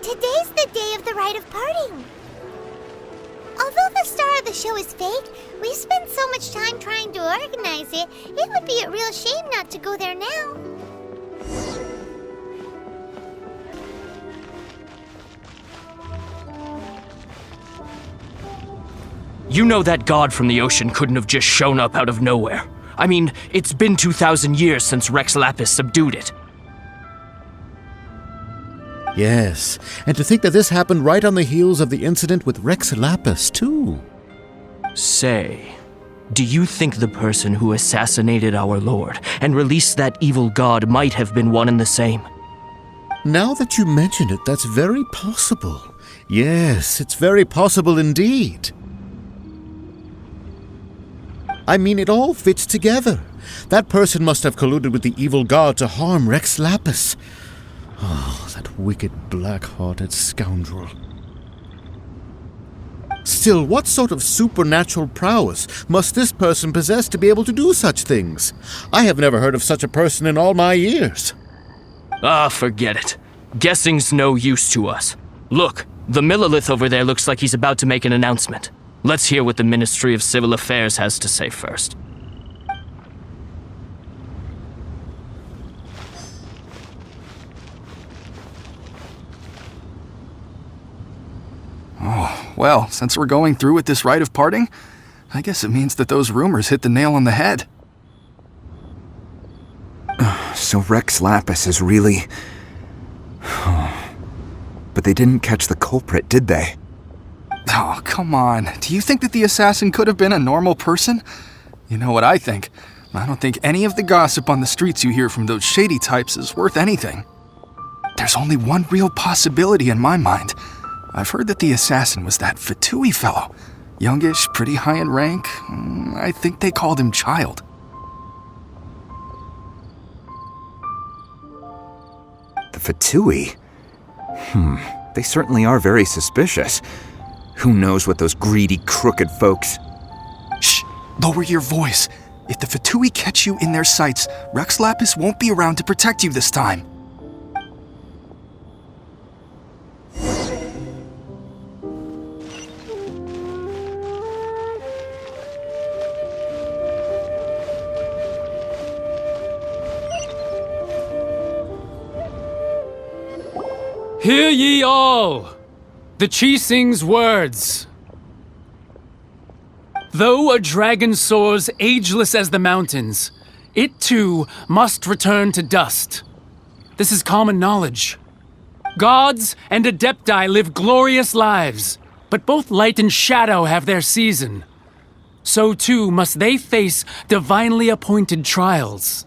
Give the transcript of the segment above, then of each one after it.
today's the day of the Rite of Parting. Although the star of the show is fake, we spent so much time trying to organize it, it would be a real shame not to go there now. You know that god from the ocean couldn't have just shown up out of nowhere. I mean, it's been 2,000 years since Rex Lapis subdued it. Yes, and to think that this happened right on the heels of the incident with Rex Lapis, too. Say, do you think the person who assassinated our lord and released that evil god might have been one and the same? Now that you mention it, that's very possible. Yes, it's very possible indeed. I mean, it all fits together. That person must have colluded with the evil god to harm Rex Lapis. Oh, that wicked, black-hearted scoundrel. Still, what sort of supernatural prowess must this person possess to be able to do such things? I have never heard of such a person in all my years. Ah, forget it. Guessing's no use to us. Look, the Millilith over there looks like he's about to make an announcement. Let's hear what the Ministry of Civil Affairs has to say first. Oh, well, since we're going through with this Rite of Parting, I guess it means that those rumors hit the nail on the head. So Rex Lapis is really... But they didn't catch the culprit, did they? Oh, come on. Do you think that the assassin could have been a normal person? You know what I think. I don't think any of the gossip on the streets you hear from those shady types is worth anything. There's only one real possibility in my mind. I've heard that the assassin was that Fatui fellow. Youngish, pretty high in rank. I think they called him Child. The Fatui? They certainly are very suspicious. Who knows what those greedy, crooked folks... Shh! Lower your voice. If the Fatui catch you in their sights, Rex Lapis won't be around to protect you this time. Hear ye all! The Qixing's words. Though a dragon soars ageless as the mountains, it too must return to dust. This is common knowledge. Gods and adepti live glorious lives, but both light and shadow have their season. So too must they face divinely appointed trials.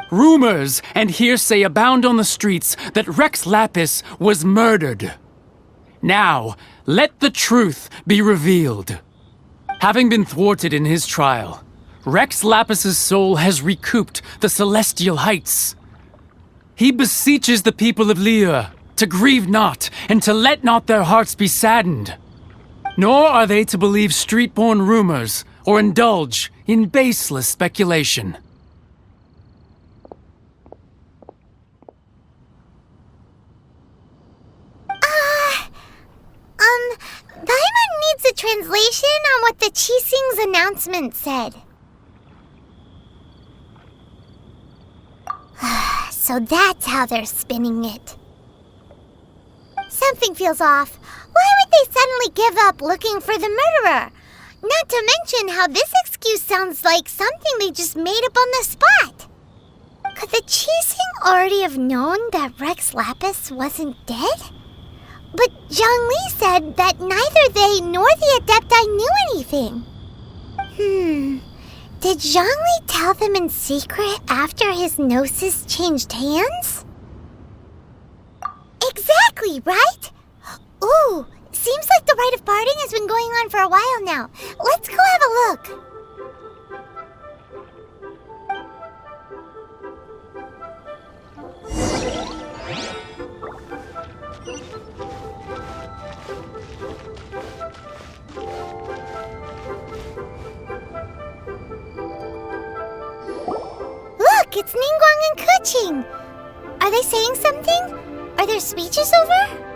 Rumors and hearsay abound on the streets that Rex Lapis was murdered. Now, let the truth be revealed. Having been thwarted in his trial, Rex Lapis's soul has recouped the celestial heights. He beseeches the people of Liyue to grieve not and to let not their hearts be saddened. Nor are they to believe street-born rumors or indulge in baseless speculation. Paimon needs a translation on what the Qixing's announcement said. So that's how they're spinning it. Something feels off. Why would they suddenly give up looking for the murderer? Not to mention how this excuse sounds like something they just made up on the spot. Could the Qixing already have known that Rex Lapis wasn't dead? But Zhongli said that neither they nor the Adepti knew anything. Did Zhongli tell them in secret after his gnosis changed hands? Exactly, right? Ooh, seems like the Rite of Parting has been going on for a while now. Let's go have a look. Look, it's Ningguang and Keqing. Are they saying something? Are their speeches over?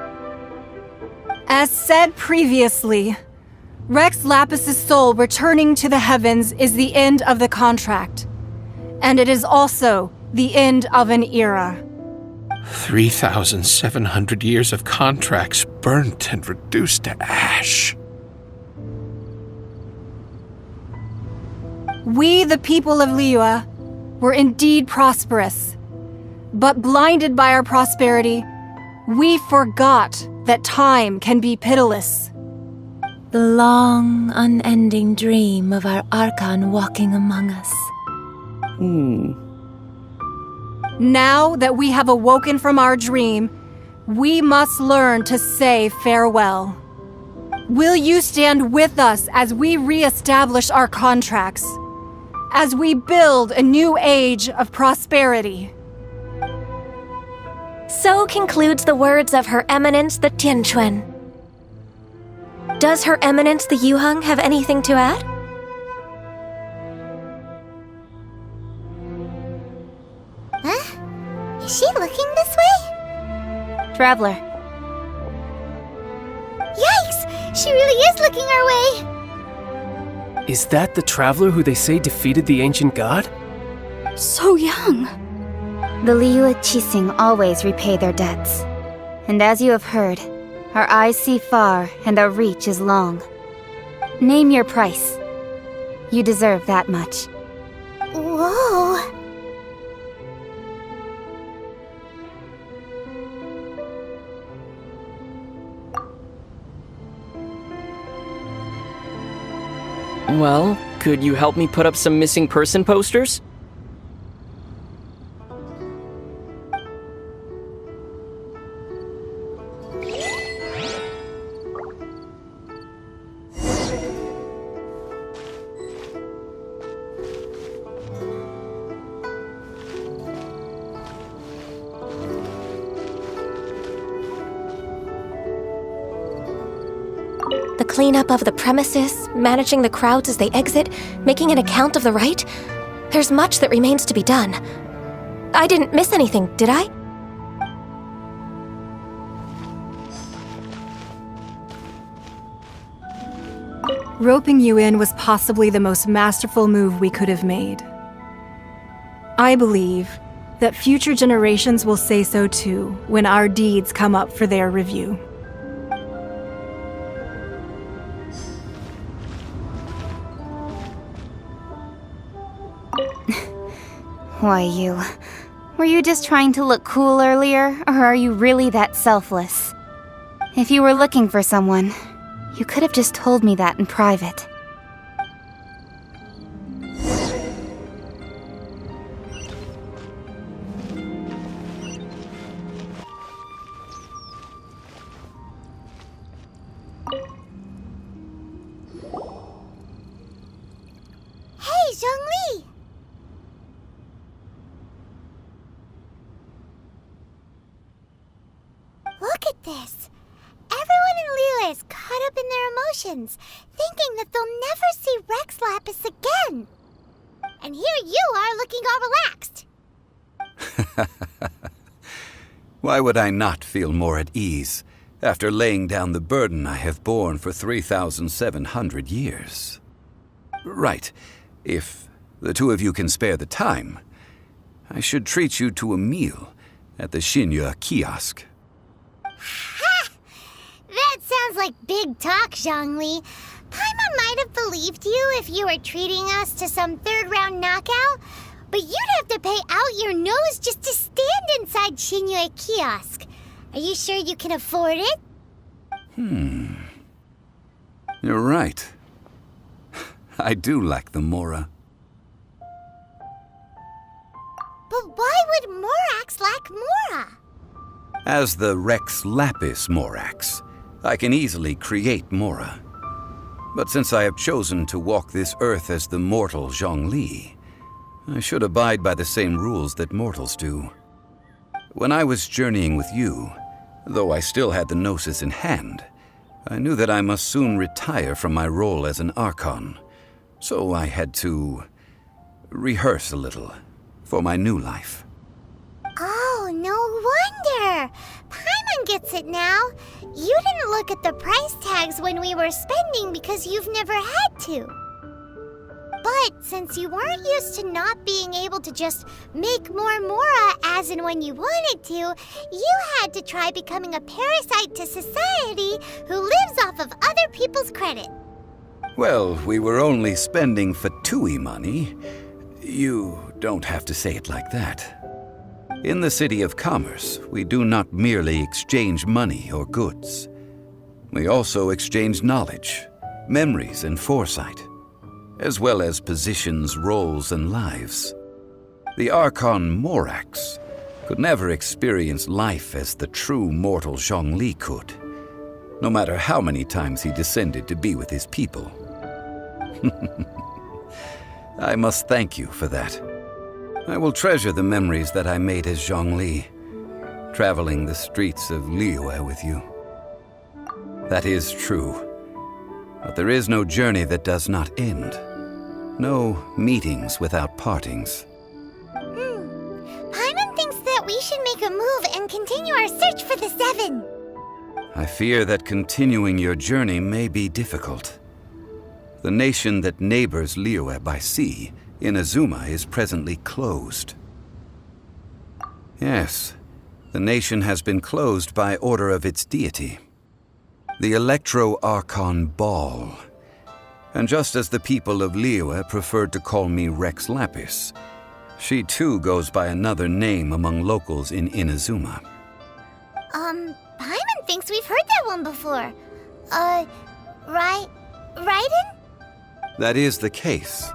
As said previously, Rex Lapis' soul returning to the heavens is the end of the contract. And it is also the end of an era. 3,700 years of contracts burnt and reduced to ash. We, the people of Liyue, were indeed prosperous. But blinded by our prosperity, we forgot that time can be pitiless. The long, unending dream of our archon walking among us. Now that we have awoken from our dream, we must learn to say farewell. Will you stand with us as we re-establish our contracts? As we build a new age of prosperity? So concludes the words of Her Eminence the Tianquan. Does Her Eminence the Yuheng have anything to add? Huh? Is she looking this way? Traveler. Yikes! She really is looking our way! Is that the traveler who they say defeated the ancient god? So young. The Liyue Qixing always repay their debts. And as you have heard, our eyes see far and our reach is long. Name your price. You deserve that much. Whoa! Well, could you help me put up some missing person posters? The cleanup of the premises, managing the crowds as they exit, making an account of the rite? There's much that remains to be done. I didn't miss anything, did I? Roping you in was possibly the most masterful move we could have made. I believe that future generations will say so too when our deeds come up for their review. Why, you... Were you just trying to look cool earlier, or are you really that selfless? If you were looking for someone, you could have just told me that in private. Hey, Zhongli! Look at this. Everyone in Liyue is caught up in their emotions, thinking that they'll never see Rex Lapis again. And here you are looking all relaxed. Why would I not feel more at ease after laying down the burden I have borne for 3,700 years? Right. If the two of you can spare the time, I should treat you to a meal at the Xinyue kiosk. Ha! That sounds like big talk, Zhongli. Paimon might have believed you if you were treating us to some third-round knockout, but you'd have to pay out your nose just to stand inside Xinyue kiosk. Are you sure you can afford it? You're right. I do lack the Mora. But why would Morax lack Mora? As the Rex Lapis Morax, I can easily create Mora. But since I have chosen to walk this earth as the mortal Zhongli, I should abide by the same rules that mortals do. When I was journeying with you, though I still had the Gnosis in hand, I knew that I must soon retire from my role as an archon. So I had to rehearse a little for my new life. Oh, no wonder. Paimon gets it now. You didn't look at the price tags when we were spending because you've never had to. But since you weren't used to not being able to just make more Mora as and when you wanted to, you had to try becoming a parasite to society who lives off of other people's credit. Well, we were only spending Fatui money. You don't have to say it like that. In the City of Commerce, we do not merely exchange money or goods. We also exchange knowledge, memories, and foresight, as well as positions, roles, and lives. The Archon Morax could never experience life as the true mortal Zhongli could, no matter how many times he descended to be with his people. I must thank you for that. I will treasure the memories that I made as Zhongli, traveling the streets of Liyue with you. That is true, but there is no journey that does not end. No meetings without partings. Paimon thinks that we should make a move and continue our search for the Seven. I fear that continuing your journey may be difficult. The nation that neighbors Liyue by sea, Inazuma, is presently closed. Yes, the nation has been closed by order of its deity, the Electro-Archon Baal. And just as the people of Liyue preferred to call me Rex Lapis, she too goes by another name among locals in Inazuma. Paimon thinks we've heard that one before. Raiden? That is the case.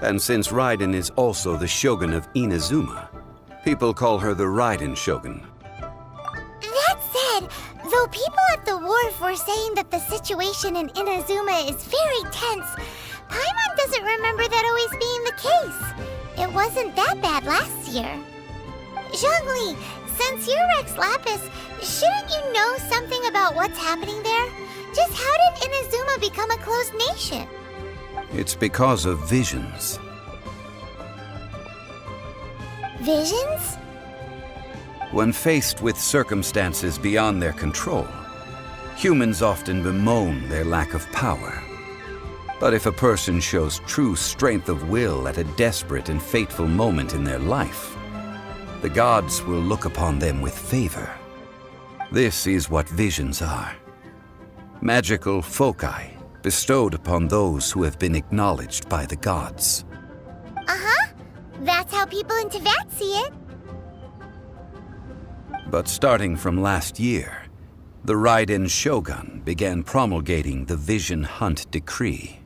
And since Raiden is also the shogun of Inazuma, people call her the Raiden shogun. That said, though people at the wharf were saying that the situation in Inazuma is very tense, Paimon doesn't remember that always being the case. It wasn't that bad last year. Zhongli, since you're Rex Lapis, shouldn't you know something about what's happening there? Just how did Inazuma become a closed nation? It's because of visions. Visions? When faced with circumstances beyond their control, humans often bemoan their lack of power. But if a person shows true strength of will at a desperate and fateful moment in their life, the gods will look upon them with favor. This is what visions are. Magical foci bestowed upon those who have been acknowledged by the gods. Uh-huh. That's how people in Teyvat see it. But starting from last year, the Raiden Shogun began promulgating the Vision Hunt Decree.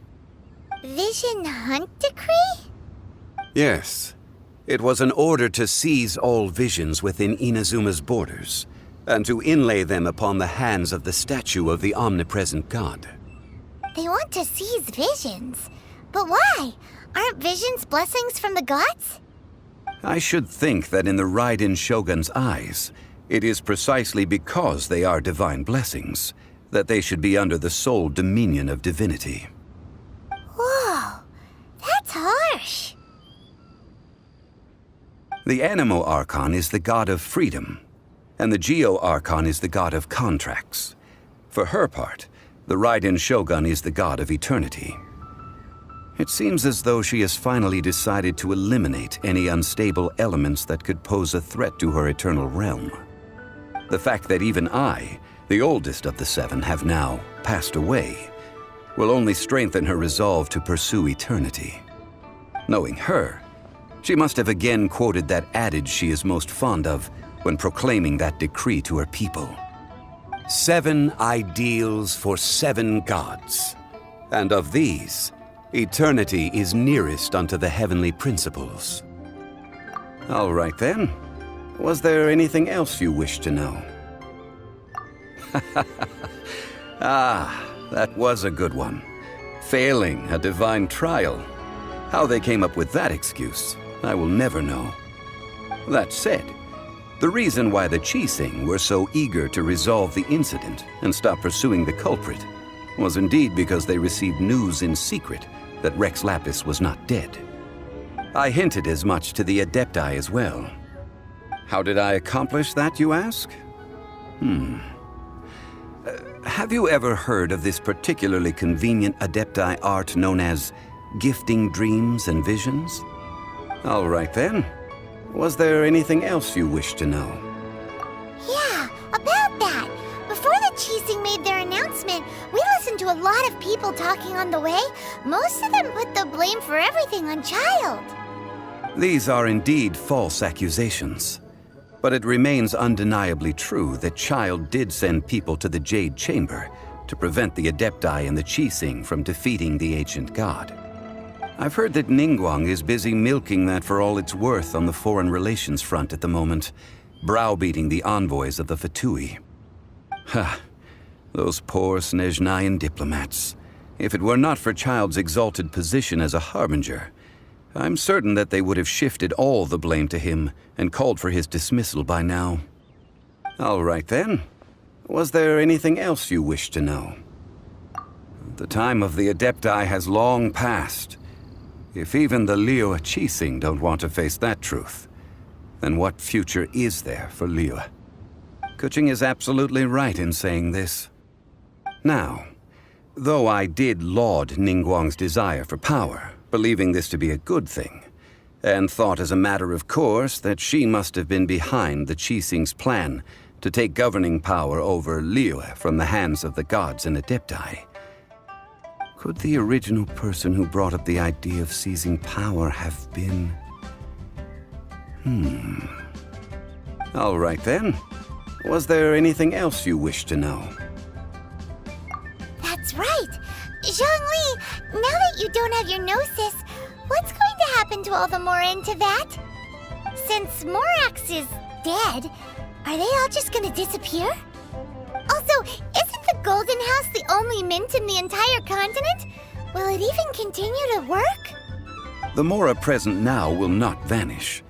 Vision Hunt Decree? Yes. It was an order to seize all visions within Inazuma's borders, and to inlay them upon the hands of the statue of the omnipresent god. They want to seize visions. But why? Aren't visions blessings from the gods? I should think that in the Raiden Shogun's eyes, it is precisely because they are divine blessings that they should be under the sole dominion of divinity. Whoa, that's harsh. The Animo Archon is the god of freedom, and the Geo Archon is the god of contracts. For her part, the Raiden Shogun is the god of eternity. It seems as though she has finally decided to eliminate any unstable elements that could pose a threat to her eternal realm. The fact that even I, the oldest of the seven, have now passed away, will only strengthen her resolve to pursue eternity. Knowing her, she must have again quoted that adage she is most fond of when proclaiming that decree to her people. 7 ideals for 7 gods, and of these, eternity is nearest unto the heavenly principles. All right then. Was there anything else you wish to know? That was a good one. Failing a divine trial. How they came up with that excuse, I will never know. That said, the reason why the Qixing were so eager to resolve the incident and stop pursuing the culprit was indeed because they received news in secret that Rex Lapis was not dead. I hinted as much to the Adepti as well. How did I accomplish that, you ask? Have you ever heard of this particularly convenient Adepti art known as gifting dreams and visions? All right then. Was there anything else you wish to know? Yeah, about that. Before the Qixing made their announcement, we listened to a lot of people talking on the way. Most of them put the blame for everything on Child. These are indeed false accusations. But it remains undeniably true that Child did send people to the Jade Chamber to prevent the Adepti and the Qixing from defeating the ancient god. I've heard that Ningguang is busy milking that for all it's worth on the foreign relations front at the moment, browbeating the envoys of the Fatui. Ha! Those poor Snezhnayan diplomats. If it were not for Child's exalted position as a harbinger, I'm certain that they would have shifted all the blame to him and called for his dismissal by now. All right then. Was there anything else you wish to know? The time of the Adepti has long passed. If even the Liyue Qixing don't want to face that truth, then what future is there for Liyue? Keqing is absolutely right in saying this. Now, though I did laud Ningguang's desire for power, believing this to be a good thing, and thought as a matter of course that she must have been behind the Qixing's plan to take governing power over Liyue from the hands of the gods and Adepti, could the original person who brought up the idea of seizing power have been... All right then. Was there anything else you wish to know? That's right. Zhongli, now that you don't have your gnosis, what's going to happen to all the Mora in Teyvat? Since Morax is dead, are they all just gonna disappear? Also, isn't the Golden House the only mint in the entire continent? Will it even continue to work? The Mora present now will not vanish.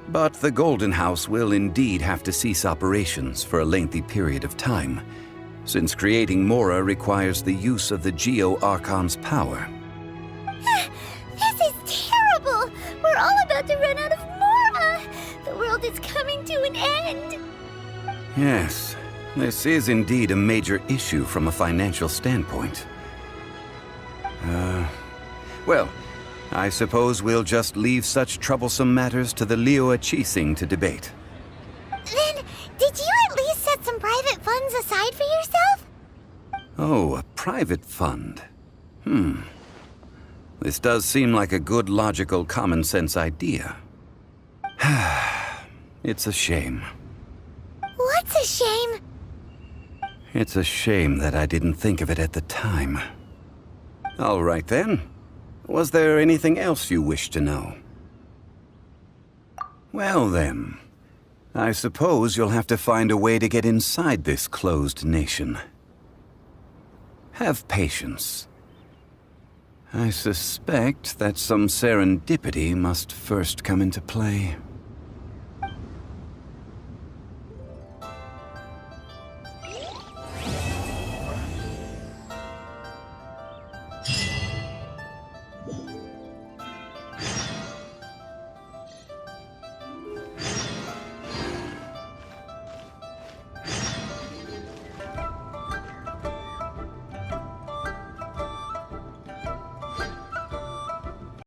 But the Golden House will indeed have to cease operations for a lengthy period of time, since creating Mora requires the use of the Geo-Archon's power. This is terrible! We're all about to run out of Mora! The world is coming to an end! Yes, this is indeed a major issue from a financial standpoint. Well, I suppose we'll just leave such troublesome matters to the Liyue Qixing to debate. Then, did you at least set some private funds aside for yourself? Oh, a private fund. This does seem like a good, logical, common-sense idea. It's a shame. What's a shame? It's a shame that I didn't think of it at the time. All right then. Was there anything else you wish to know? Well then, I suppose you'll have to find a way to get inside this closed nation. Have patience. I suspect that some serendipity must first come into play.